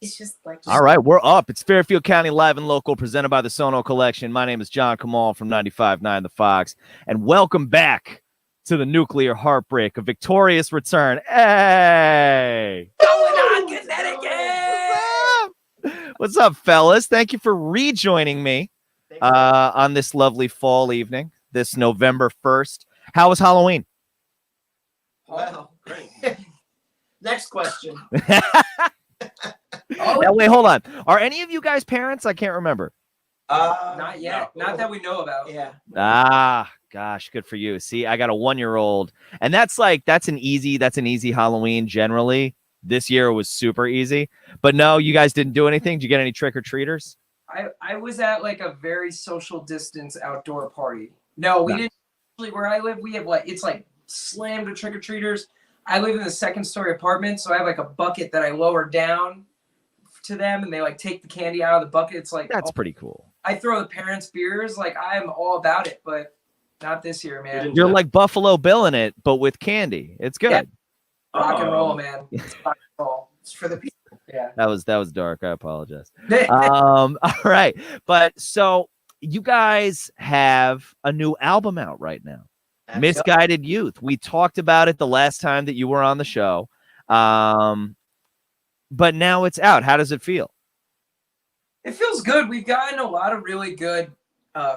It's just like. All right, we're up. It's Fairfield County Live and Local, presented by the Sono Collection. My name is John Kamal from 95.9 The Fox, and welcome back to the Nuclear Heartbreak, a victorious return. Hey! Going on, Connecticut! What's up, fellas? Thank you for rejoining me on this lovely fall evening, this November 1st. How was Halloween? Wow, great. Next question. Now, wait, hold on. Are any of you guys parents? I can't remember. Not yet. No. Not that we know about. Yeah. Ah, gosh, good for you. See, I got a 1-year-old, and that's an easy Halloween generally. This year was super easy. But no, you guys didn't do anything. Did you get any trick-or-treaters? I was at like a very social distance outdoor party. No, we didn't. Actually, where I live, we have it's like slammed with trick-or-treaters. I live in the second-story apartment, so I have like a bucket that I lower down to them, and they like take the candy out of the bucket. It's like that's pretty cool. I throw the parents beers, like I'm all about it, but not this year, man. You're like Buffalo Bill in it, but with candy. It's good. Yeah. Rock and roll, man. It's rock and roll. It's for the people. Yeah. That was dark. I apologize. All right. But so you guys have a new album out right now. Misguided Youth. We talked about it the last time that you were on the show. But now it's out. How does it feel? It feels good. We've gotten a lot of really good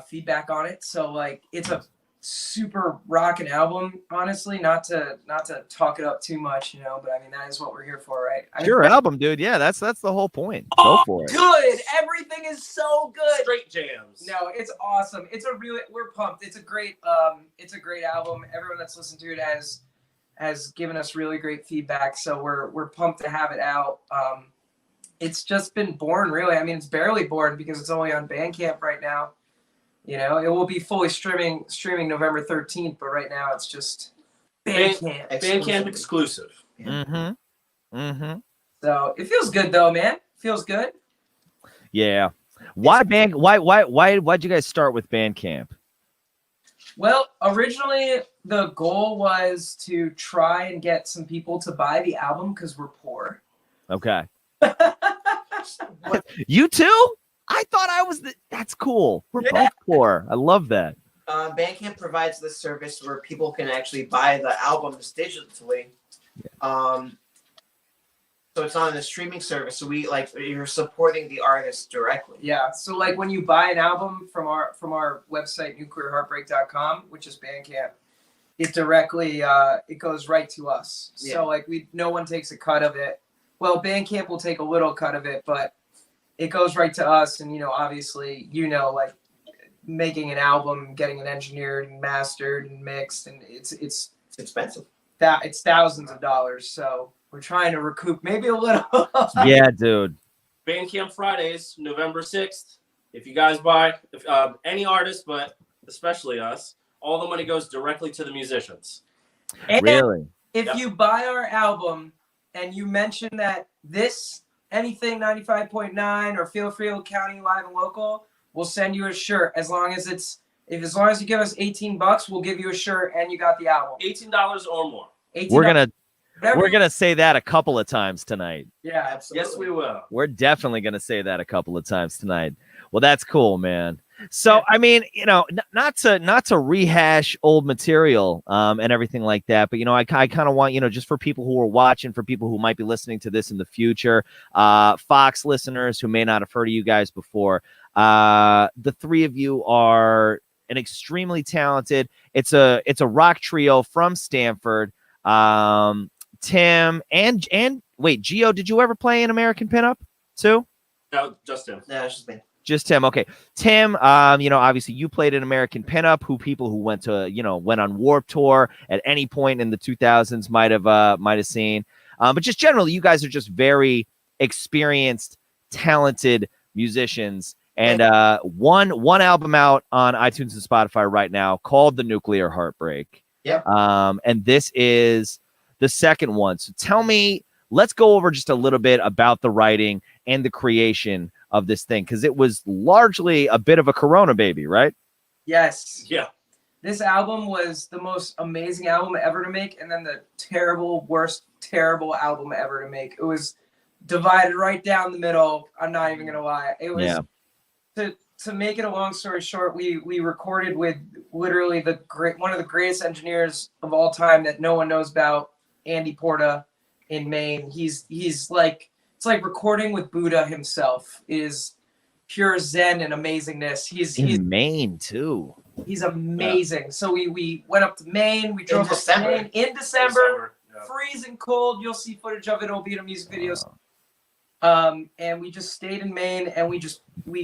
feedback on it. So like it's a super rockin' album, honestly, not to talk it up too much, but I mean that is what we're here for, right? Your album, dude. Yeah, that's the whole point. Go for it. Good. Everything is so good. Straight jams. No, it's awesome. We're pumped. It's a great album. Everyone that's listened to it has given us really great feedback. So we're pumped to have it out. It's just been born, really. I mean, it's barely born because it's only on Bandcamp right now. It will be fully streaming November 13th, but right now it's just Bandcamp. Bandcamp exclusive. Mm-hmm. So it feels good though, man. Feels good. Yeah. Why'd you guys start with Bandcamp? Well, originally the goal was to try and get some people to buy the album because we're poor. Okay. You too? I thought I was that's cool. We're both poor. I love that. Bandcamp provides this service where people can actually buy the albums digitally. Yeah. So it's on a streaming service. So you're supporting the artist directly. Yeah. So like when you buy an album from our website, nuclearheartbreak.com, which is Bandcamp, it directly it goes right to us. Yeah. So like no one takes a cut of it. Well, Bandcamp will take a little cut of it, but it goes right to us. And, obviously, like making an album, getting it engineered and mastered and mixed. And it's expensive. It's thousands of dollars. So we're trying to recoup maybe a little. Yeah, dude. Bandcamp Fridays, November 6th. If you guys buy any artist, but especially us, all the money goes directly to the musicians. And really? If you buy our album and you mention that anything 95.9 or Fairfield County Live and Local, we'll send you a shirt as long as you give us $18, we'll give you a shirt and you got the album. $18 or more. $18. We're gonna say that a couple of times tonight. Yeah, absolutely. Yes, we will. We're definitely gonna say that a couple of times tonight. Well, that's cool, man. So, I mean, not to rehash old material and everything like that, but, I kind of want, just for people who are watching, for people who might be listening to this in the future, Fox listeners who may not have heard of you guys before, the three of you are an extremely talented, it's a rock trio from Stanford. Tim and wait, Gio, did you ever play in American Pinup too? No, just Tim. No, it's just me. Just Tim. Okay. Tim, obviously you played in American Pinup, people who went on Warped Tour at any point in the 2000s might have seen. But just generally, you guys are just very experienced, talented musicians. And one album out on iTunes and Spotify right now called The Nuclear Heartbreak. Yep. And this is the second one. So tell me, let's go over just a little bit about the writing and the creation of this thing, because it was largely a bit of a Corona baby, right? Yes. Yeah. This album was the most amazing album ever to make, and then the worst terrible album ever to make. It was divided right down the middle. I'm not even gonna lie. It was Yeah. to make it a long story short, we recorded with literally one of the greatest engineers of all time that no one knows about, Andy Porta in Maine. He's like, it's like recording with Buddha himself. It is pure Zen and amazingness. He's In Maine too. He's amazing. Yeah. So we went up to Maine. We drove up to Maine in December. Yeah. Freezing cold. You'll see footage of it. It'll be in a music video. And we just stayed in Maine, and we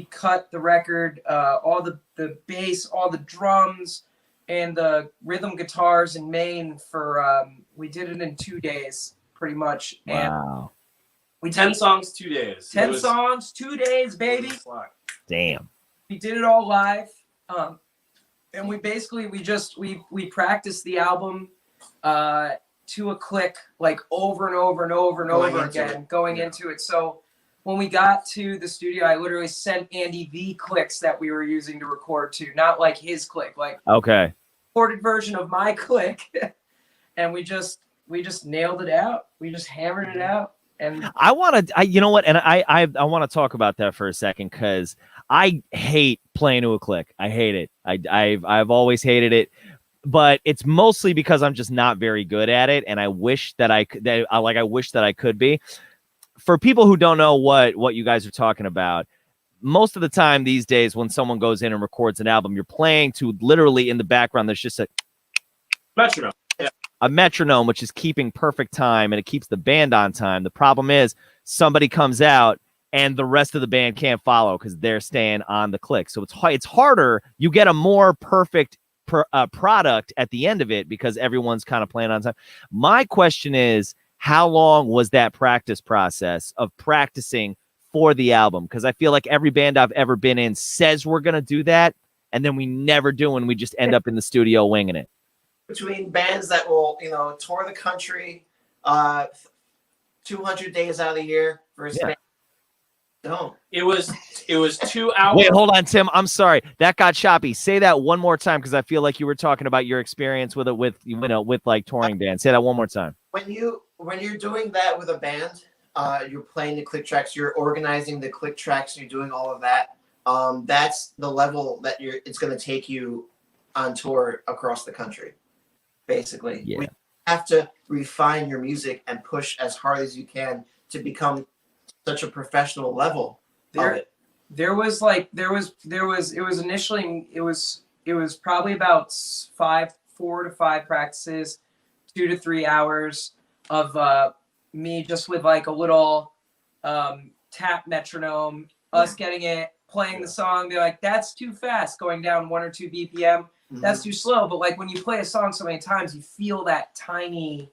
cut the record, all the bass, all the drums, and the rhythm guitars in Maine for we did it in 2 days, pretty much. Wow. And we 10 songs, 2 days. 10 songs, 2 days, baby. Damn. We did it all live. And we basically we practiced the album to a click, like over and over and over and over again, going into it. So when we got to the studio, I literally sent Andy the clicks that we were using to record to, not like his click, like okay, recorded version of my click. And we just nailed it out. We just hammered it out. And you know what? And I want to talk about that for a second, because I hate playing to a click. I hate it. I've always hated it, but it's mostly because I'm just not very good at it, and I wish that I could be. For people who don't know what you guys are talking about, most of the time these days when someone goes in and records an album, you're playing to literally in the background there's just a metronome. A metronome, which is keeping perfect time, and it keeps the band on time. The problem is somebody comes out and the rest of the band can't follow because they're staying on the click. So it's harder. You get a more perfect product at the end of it because everyone's kind of playing on time. My question is, how long was that practice process of practicing for the album? Because I feel like every band I've ever been in says we're going to do that, and then we never do, and we just end up in the studio winging it. Between bands that will, tour the country 200 days out of the year versus bands that don't. It was 2 hours. Wait, hold on, Tim. I'm sorry. That got choppy. Say that one more time, because I feel like you were talking about your experience with it with like touring bands. Say that one more time. When you're doing that with a band, you're playing the click tracks, you're organizing the click tracks, you're doing all of that. That's the level that it's going to take you on tour across the country. Basically, we have to refine your music and push as hard as you can to become such a professional level. It was probably about 4 to 5 practices, 2 to 3 hours of me just with like a little tap metronome, us getting it, playing the song, be like, that's too fast, going down 1 or 2 BPM. That's too slow. But like when you play a song so many times, you feel that tiny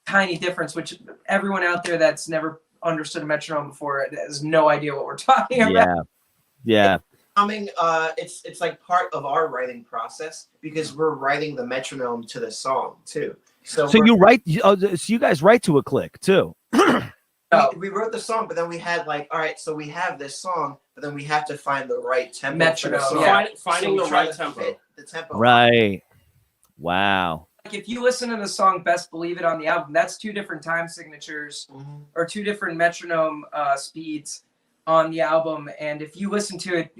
difference, which everyone out there that's never understood a metronome before has no idea what we're talking about. Yeah. It's like part of our writing process, because we're writing the metronome to the song too. So you write. So you guys write to a click too. We wrote the song, but then we had like, all right, so we have this song, but then we have to find the right tempo. Metronome. For the song. Finding the right tempo. The tempo. Right. Wow. Like if you listen to the song Best Believe It on the album, that's 2 different time signatures or 2 different metronome speeds on the album. And if you listen to it,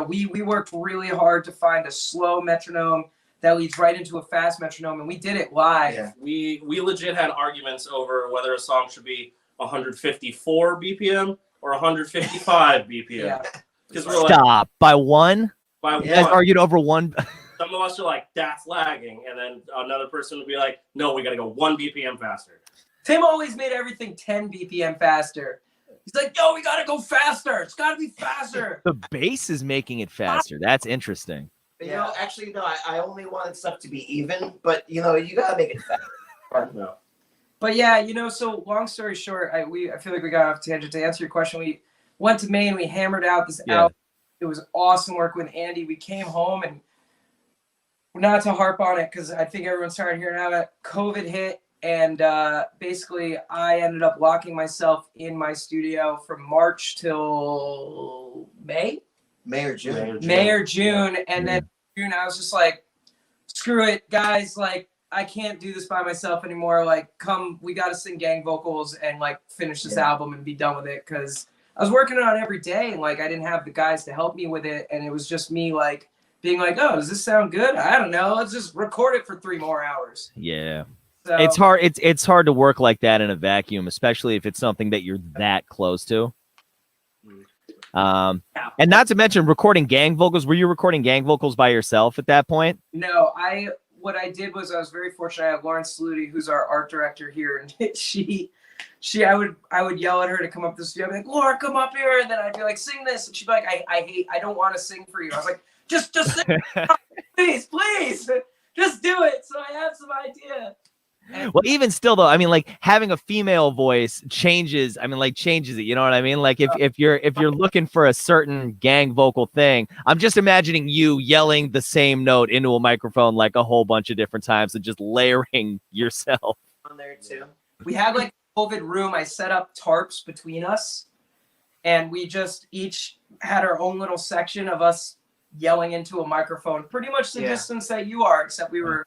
we worked really hard to find a slow metronome that leads right into a fast metronome, and we did it live. Yeah. We legit had arguments over whether a song should be 154 BPM or 155 BPM. Yeah. Because we're Stop. By one? By You guys one. argued over one? Some of us are like, that's lagging. And then another person would be like, no, we got to go 1 BPM faster. Tim always made everything 10 BPM faster. He's like, yo, we got to go faster. It's got to be faster. The bass is making it faster. That's interesting. Actually, no, I only wanted stuff to be even, but you gotta make it fast. No. But yeah, so long story short, I feel like we got off tangent. To answer your question, we went to Maine, we hammered out this album. It was awesome work with Andy. We came home, and not to harp on it because I think everyone's tired of hearing about it, COVID hit, and basically I ended up locking myself in my studio from March till May or June. And then June I was just like, screw it, guys, like I can't do this by myself anymore. Like, we got to sing gang vocals and like finish this album and be done with it. Cause I was working on it every day and like I didn't have the guys to help me with it. And it was just me like being like, oh, does this sound good? I don't know. Let's just record it for 3 more hours. Yeah. So, It's hard. It's hard to work like that in a vacuum, especially if it's something that you're that close to. And not to mention recording gang vocals. Were you recording gang vocals by yourself at that point? No, what I did was I was very fortunate. I have Lauren Saluti, who's our art director here, and I would yell at her to come up to the studio. I'd be like, Laura, come up here, and then I'd be like, sing this, and she'd be like, I don't want to sing for you. I was like, just sing, please, just do it. So I have some idea. Well, even still though, I mean, like having a female voice changes. I mean, like changes it. You know what I mean? Like if you're looking for a certain gang vocal thing, I'm just imagining you yelling the same note into a microphone like a whole bunch of different times and just layering yourself On there too. We had like a COVID room. I set up tarps between us, and we just each had our own little section of us yelling into a microphone, pretty much the distance that you are, except we were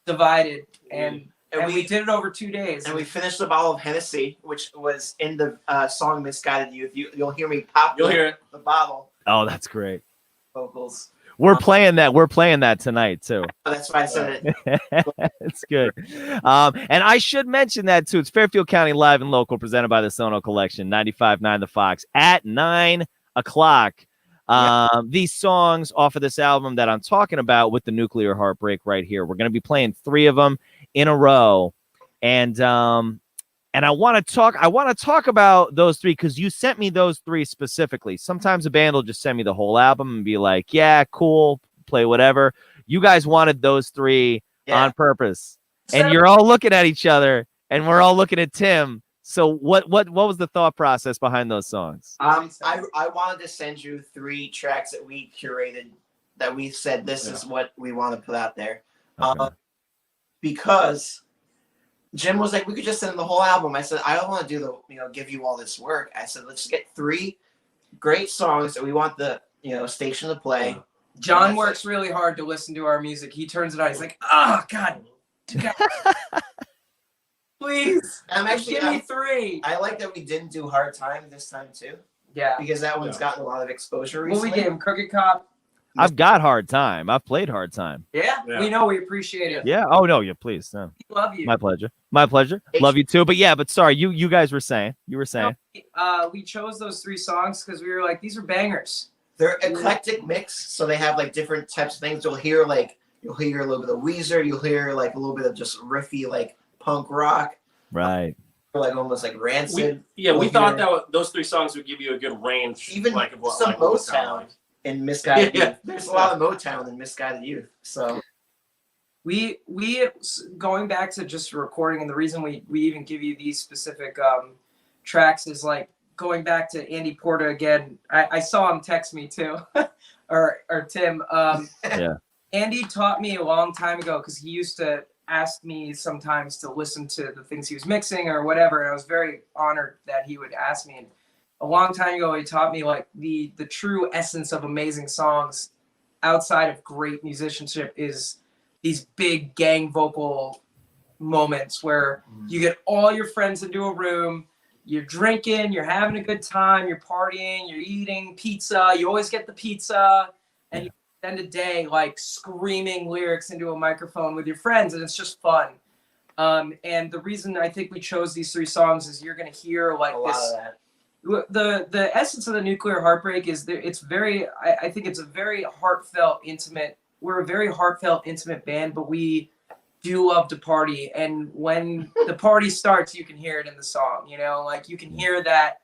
divided and we did it over 2 days. And we finished the bottle of Hennessy, which was in the song "Misguided Youth." You'll hear me pop. You'll hear it. The bottle. Oh, that's great. Vocals. We're playing that. We're playing that tonight too. That's why I said it. It's good. And I should mention that too. It's Fairfield County Live and Local, presented by the Sono Collection, 95.9 The Fox at 9 o'clock. These songs off of this album that I'm talking about with the Nuclear Heartbreak right here. We're going to be playing 3 of them in a row, and I want to talk about those 3 because you sent me those 3 specifically. Sometimes a band will just send me the whole album and be like, yeah, cool, play whatever. You guys wanted those 3 on purpose, and you're all looking at each other, and we're all looking at Tim. So what was the thought process behind those songs? I wanted to send you 3 tracks that we curated, that we said this is what we want to put out there. Okay. Because Jim was like, we could just send the whole album. I said, I don't want to do give you all this work. I said, let's get 3 great songs that we want the station to play. John works really hard to listen to our music. He turns it on. He's like, oh God. Please. Give me 3. I like that we didn't do Hard Time this time too. Yeah. Because that one's gotten a lot of exposure Well, recently. we gave him Crooked Cop. I've got Hard Time. I've played Hard Time. Yeah. We know. We appreciate it. Yeah. Oh no. Yeah. Please. No. We love you. My pleasure. My pleasure. Love you too. But yeah. But sorry. You guys were saying. You were saying. We chose those 3 songs because we were like, these are bangers. They're eclectic mix, so they have like different types of things. You'll hear a little bit of Weezer. You'll hear like a little bit of just riffy like punk rock. Right. Or like almost like Rancid. We thought that those 3 songs would give you a good range. Even like of what, some like what it sounded Motown like. in Misguided Youth. There's a lot of Motown in Misguided Youth. So we going back to just recording, and the reason we even give you these specific tracks is like going back to Andy Porta again. I saw him text me too, or Tim. Andy taught me a long time ago because he used to ask me sometimes to listen to the things he was mixing or whatever, and I was very honored that he would ask me. And a long time ago, he taught me like the true essence of amazing songs outside of great musicianship is these big gang vocal moments where you get all your friends into a room, you're drinking, you're having a good time, you're partying, you're eating pizza, you always get the pizza, and you spend a day like screaming lyrics into a microphone with your friends, and it's just fun. And the reason I think we chose these 3 songs is you're going to hear like a lot of that. The essence of the Nuclear Heartbreak is there. It's very, I think it's a very heartfelt, intimate. We're a very heartfelt, intimate band, but we do love to party. And when the party starts, you can hear it in the song, like you can hear that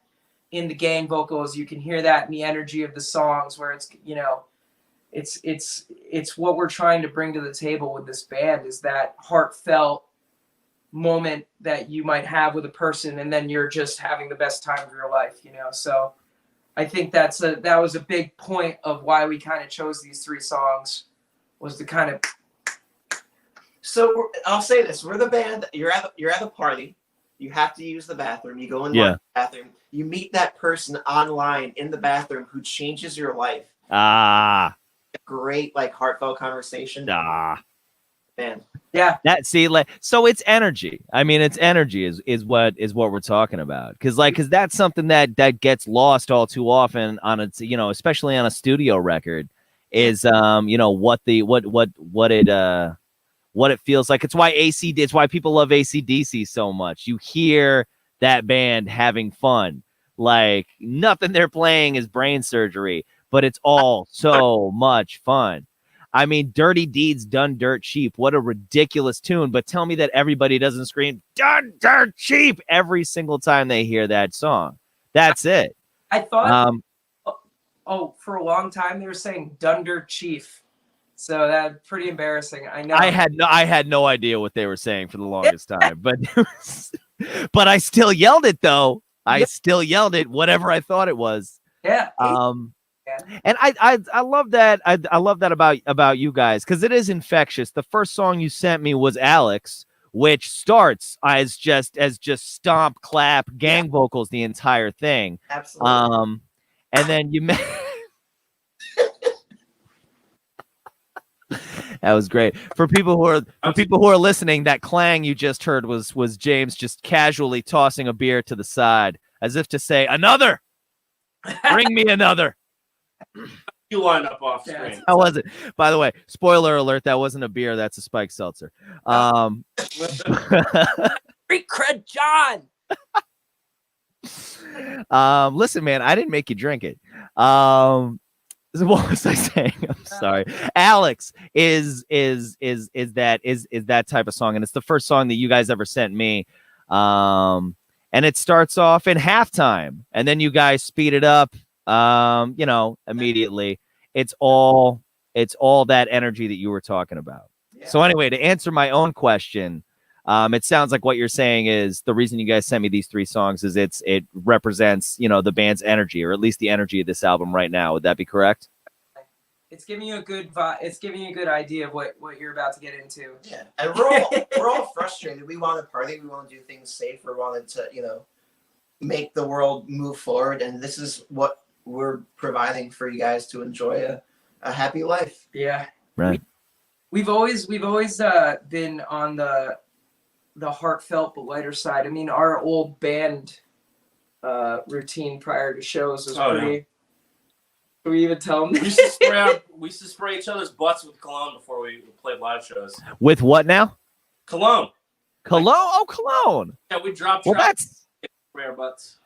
in the gang vocals. You can hear that in the energy of the songs where it's, it's what we're trying to bring to the table with this band is that heartfelt moment that you might have with a person, and then you're just having the best time of your life, So I think that was a big point of why we kind of chose these 3 songs, was to kind of. So I'll say this: we're the band. You're at the party. You have to use the bathroom. You go in the bathroom. You meet that person online in the bathroom who changes your life. Ah. A great like heartfelt conversation. Ah. Man. Yeah. So it's energy. I mean, it's energy is what we're talking about. Cause that's something that gets lost all too often on its, especially on a studio record is, what it feels like. It's why people love AC/DC so much. You hear that band having fun. Like nothing they're playing is brain surgery, but it's all so much fun. I mean, Dirty Deeds Done Dirt Cheap. What a ridiculous tune. But tell me that everybody doesn't scream Done Dirt Cheap every single time they hear that song. That's it. I thought, for a long time they were saying Done Dirt Chief. So that's pretty embarrassing. I know. I had no idea what they were saying for the longest time, but but I still yelled it though. I still yelled it, whatever I thought it was. Yeah. And I love that. I love that about you guys because it is infectious. The first song you sent me was Alex, which starts as just stomp, clap, gang vocals the entire thing. Absolutely. And then you that was great. For people who are listening, that clang you just heard was James just casually tossing a beer to the side as if to say, "Another, bring me another." You line up off screen. How was it? By the way, spoiler alert, that wasn't a beer, that's a spiked seltzer. Street cred, John. Listen, man, I didn't make you drink it. What was I saying? I'm sorry. Alex is that type of song, and it's the first song that you guys ever sent me. And it starts off in halftime, and then you guys speed it up. Immediately. It's all that energy that you were talking about. Yeah. So anyway, to answer my own question, it sounds like what you're saying is the reason you guys sent me these 3 songs is it represents, the band's energy, or at least the energy of this album right now. Would that be correct? It's giving you a good vibe. It's giving you a good idea of what you're about to get into. Yeah, and we're all frustrated. We want to party. We want to do things safe. We wanted to, make the world move forward, and this is what we're providing for you guys to enjoy a happy life. Yeah, right. We've always been on the heartfelt but lighter side. I mean, our old band routine prior to shows was pretty. Yeah. Can we even tell them? We used to spray each other's butts with cologne before we played live shows. With what now? Cologne. Cologne? Cologne. Yeah, we dropped. Well, that's spray our butts.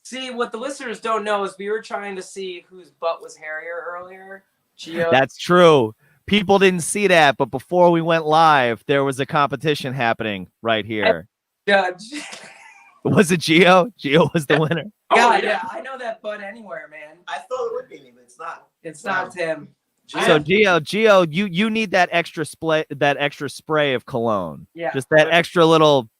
See, what the listeners don't know is we were trying to see whose butt was hairier earlier. Gio. That's true. People didn't see that, but before we went live, there was a competition happening right here. Judge. Was it Gio? Gio was the winner. Yeah, I know that butt anywhere, man. I thought it would be me, but it's not. It's not him. So Gio, you need that extra spray of cologne. Yeah. Just that extra little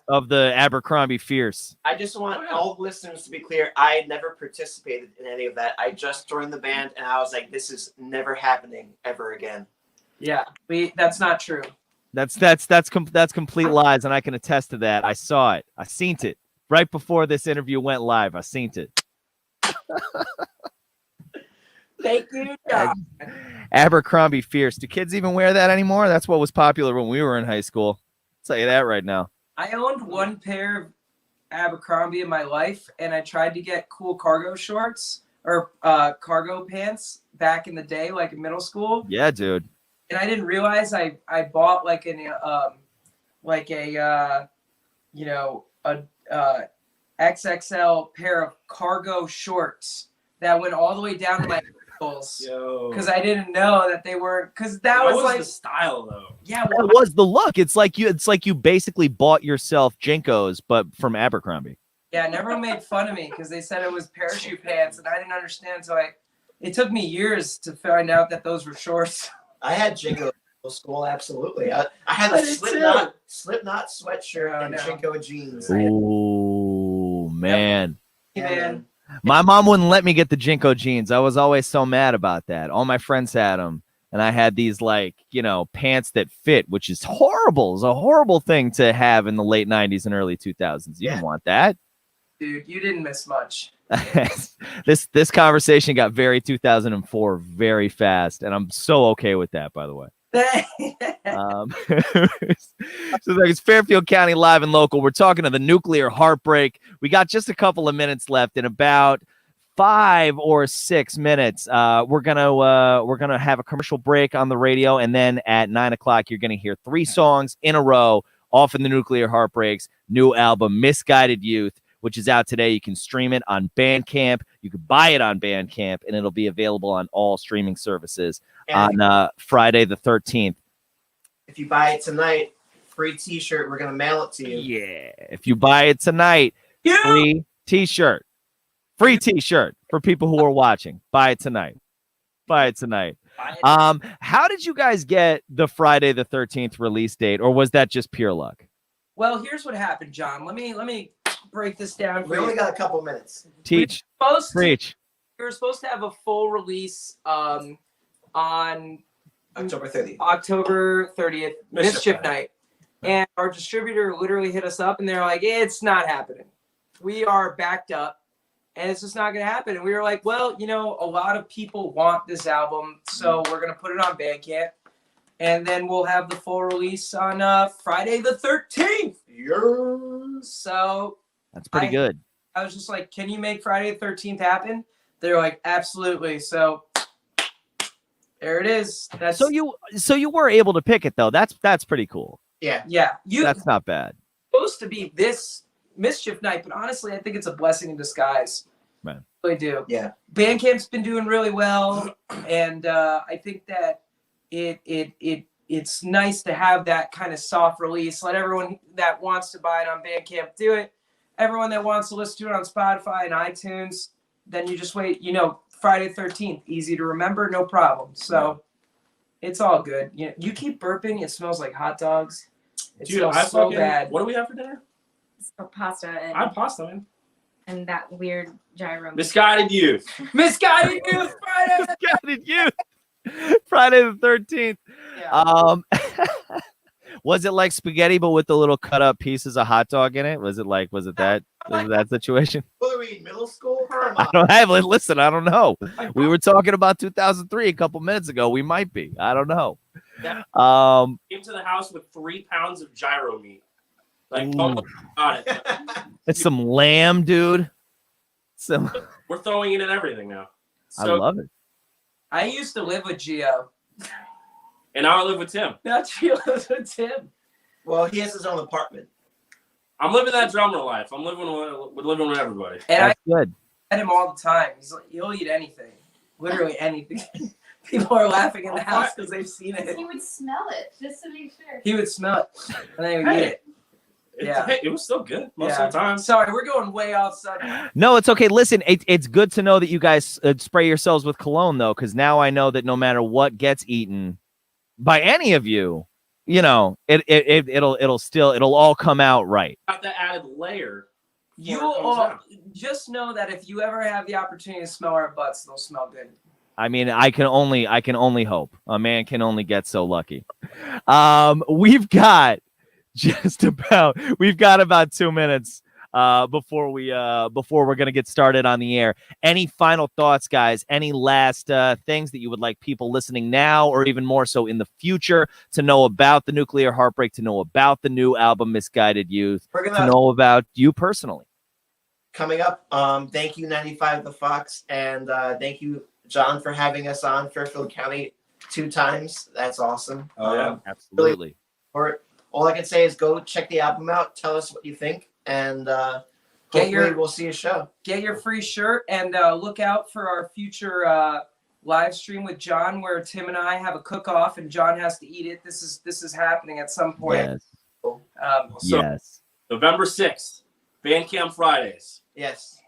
of the Abercrombie Fierce. I just want all listeners to be clear. I never participated in any of that. I just joined the band, and I was like, "This is never happening ever again." Yeah, that's not true. That's complete lies, and I can attest to that. I saw it. I seen it right before this interview went live. I seen it. Thank you, John. Abercrombie Fierce. Do kids even wear that anymore? That's what was popular when we were in high school. I'll tell you that right now. I owned one pair of Abercrombie in my life, and I tried to get cool cargo shorts or cargo pants back in the day, like in middle school. Yeah, dude. And I didn't realize I bought like a XXL pair of cargo shorts that went all the way down to my ankles. Because I didn't know that they were. Because that was like the style, though. Yeah, well, that was the look. It's like you basically bought yourself Jinkos, but from Abercrombie. Yeah, everyone made fun of me because they said it was parachute pants, and I didn't understand. So it took me years to find out that those were shorts. I had Jinko in school, absolutely. I had a Slipknot sweatshirt and Jinko jeans. Ooh, man. Yep. Yeah, man. My mom wouldn't let me get the Jinko jeans. I was always so mad about that. All my friends had them, and I had these pants that fit, which is horrible. It's a horrible thing to have in the late 90s and early 2000s. You didn't want that. Dude, you didn't miss much. This conversation got very 2004 very fast, and I'm so okay with that, by the way. So it's Fairfield County Live and Local. We're talking to the Nuclear Heartbreak. We got just a couple of minutes left. In about 5 or 6 minutes, we're gonna have a commercial break on the radio, and then at 9 o'clock, you're gonna hear 3 songs in a row off in the Nuclear Heartbreak's new album, Misguided Youth, which is out today. You can stream it on Bandcamp. You can buy it on Bandcamp, and it'll be available on all streaming services on Friday the 13th. If you buy it tonight, free T-shirt. We're gonna mail it to you. Yeah. If you buy it tonight, free T-shirt. Free T-shirt for people who are watching. Buy it tonight. Buy it tonight. How did you guys get the Friday the 13th release date, or was that just pure luck? Well, here's what happened, John. Let me break this down for We you. only got a couple minutes. Teach. Preach. We were supposed to have a full release on October 30th. October 30th, Mischief Night. And our distributor literally hit us up and they're like, it's not happening. We are backed up and it's just not going to happen. And we were like, well, you know, a lot of people want this album, so we're going to put it on Bandcamp. And then we'll have the full release on Friday the 13th. Yes. So that's pretty good. I was just like, can you make Friday the 13th happen? They're like, absolutely. So there it is. That's so you were able to pick it though. That's pretty cool. Yeah. That's not bad. Supposed to be this Mischief Night, but honestly, I think it's a blessing in disguise. Right. I really do. Yeah. Bandcamp's been doing really well, and I think that it's nice to have that kind of soft release. Let everyone that wants to buy it on Bandcamp do it. Everyone that wants to listen to it on Spotify and iTunes, then you just wait. You know, Friday the 13th, easy to remember, no problem. So it's all good. You know, you keep burping, it smells like hot dogs. It smells so bad. What do we have for dinner? Pasta I have pasta, man. and that weird gyro. Misguided Youth. Misguided Youth Friday. Misguided Youth. Friday the 13th. Yeah. Was it like spaghetti but with the little cut up pieces of hot dog in it? Was it that situation? What are we in middle school? I don't have. Listen, I don't know. We were talking about 2003 a couple minutes ago. We might be. I don't know. Came to the house with 3 pounds of gyro meat. Like, got it. It's some lamb, dude. We're throwing it in everything now. I love it. I used to live with Gio. And now I live with Tim. Now Gio lives with Tim. Well, he has his own apartment. I'm living that drummer life. I'm living with everybody. And That's good. I him all the time. He's like, he'll eat anything. Literally anything. People are laughing in the house because they've seen it. He would smell it just to make sure. He would smell it and then he would eat it. Hey, it was still good most of the time. Sorry, we're going way outside. No, it's okay. Listen, it's good to know that you guys spray yourselves with cologne, though, because now I know that no matter what gets eaten by any of you, you know, it'll all come out right. Got that added layer. You all just know that if you ever have the opportunity to smell our butts, they'll smell good. I mean, I can only hope. A man can only get so lucky. We've got about 2 minutes before we're gonna get started on the air. Any final thoughts, guys? Any last things that you would like people listening now, or even more so in the future, to know about the Nuclear Heartbreak, to know about the new album Misguided Youth, to know about you personally? Coming up, thank you 95 The Fox, and thank you, John, for having us on Fairfield County 2 times. That's awesome. Oh yeah, absolutely. All I can say is go check the album out. Tell us what you think, and hopefully we'll see a show. Get your free shirt, and look out for our future live stream with John, where Tim and I have a cook-off, and John has to eat it. This is happening at some point. Yes. Yes. November 6th, Bandcamp Fridays. Yes.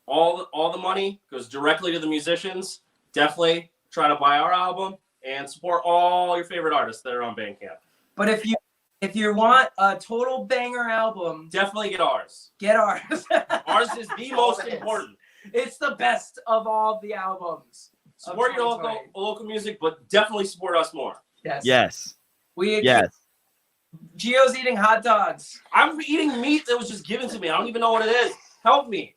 All the money goes directly to the musicians. Definitely try to buy our album and support all your favorite artists that are on Bandcamp. But if you want a total banger album, definitely get ours. Get ours. Ours is the most important. It's the best of all the albums. Support your local music, but definitely support us more. Yes. Yes. Yes. Gio's eating hot dogs. I'm eating meat that was just given to me. I don't even know what it is. Help me.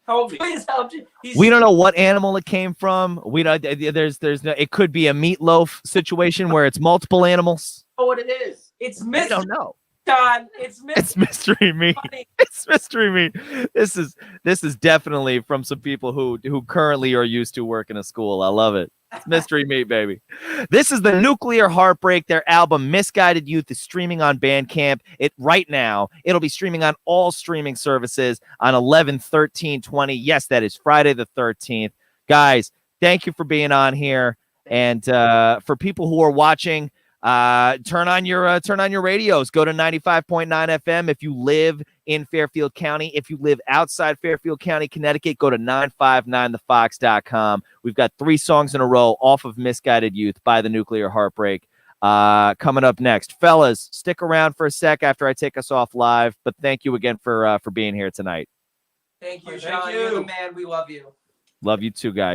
Help me. Please help you. He's, We don't know what animal it came from. We don't. There's no. It could be a meatloaf situation where it's multiple animals. know what it is. It's We Mr. don't know. John. It's Mr. It's mystery meat. Funny. It's mystery meat. This is definitely from some people who currently are used to working a school. I love it. It's mystery meat, baby. This is the Nuclear Heartbreak. Their album Misguided Youth is streaming on Bandcamp. Right now. It'll be streaming on all streaming services on 11/13/20. Yes, that is Friday the 13th. Guys, thank you for being on here. And for people who are watching, turn on your radios. Go to 95.9 FM if you live in Fairfield County. If you live outside Fairfield County, Connecticut, go to 959thefox.com. We've got 3 songs in a row off of Misguided Youth by the Nuclear Heartbreak. Coming up next. Fellas, stick around for a sec after I take us off live, but thank you again for being here tonight. Thank you, Thank John. you. You're the man. We love you. Love you too, guys.